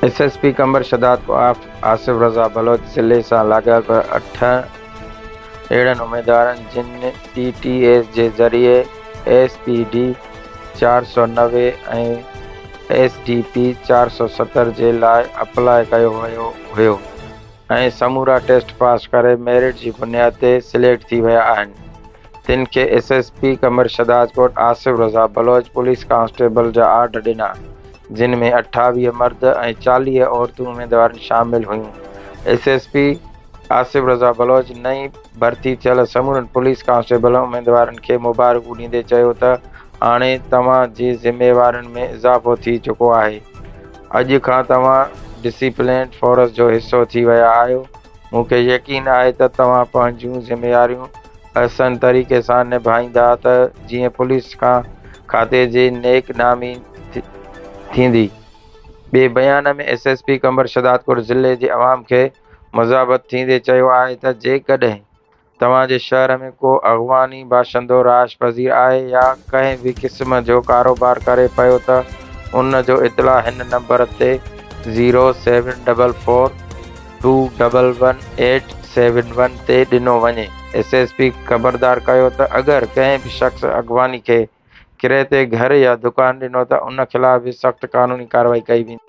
SSP कमर शदात को आसिफ रज़ा बलोच ज़िले सां लाॻापियल 8 अहिड़नि उम्मीदवारनि जिन टीटीएस जे ज़रिए एसपीडी 490 ऐं एसडीपी 470 जे लाइ अप्लाई कयो वियो हुयो ऐं समूरा टेस्ट पास करे मेरिट जी बुनियाद ते सिलेक्ट थी विया आहिनि। तिन खे एसएसपी कमर शदात कोट आसिफ रज़ा बलोच पुलिस कांस्टेबल जा ऑर्डर ॾिना, जिन में 28 मर्द ऐं 40 औरतूं उम्मीदवार शामिल हुयूं। एसएसपी आसिफ रज़ा बलोच नई भर्ती थियल समूरनि पुलिस कांस्टेबल उम्मीदवारनि खे मुबारकूं ॾींदे चयो त हाणे तव्हां जी ज़िम्मेवारियुनि में इज़ाफ़ो थी चुको आहे। अॼु खां तव्हां डिसिप्लिन फोर्स जो हिसो थी विया आहियो। मूंखे यकीन आहे त तव्हां पंहिंजूं ज़िम्मेवारियूं अहसन तरीक़े सां निभाईंदा त जीअं पुलिस खाते जी नेक नामी थींदी। ॿिए बयान में एसएसपी कमर शदात कोट ज़िले जे अवाम खे मुज़ाबत थींदे चयो आहे त जेकॾहिं तव्हां जे शहर में को अॻवानी बाशिंदो राश पज़ीर आहे या कंहिं बि क़िस्म जो कारोबार करे पियो त उन जो इतला हिन नंबर ते 07442111871 ते ॾिनो वञे। एसएसपी ख़बरदार कयो त अगरि कंहिं बि शख़्स अॻवानी खे किरे ते घर या दुकान ॾिनो त उन ख़िलाफ़ बि सख़्त क़ानूनी कार्रवाई कई वेंदी।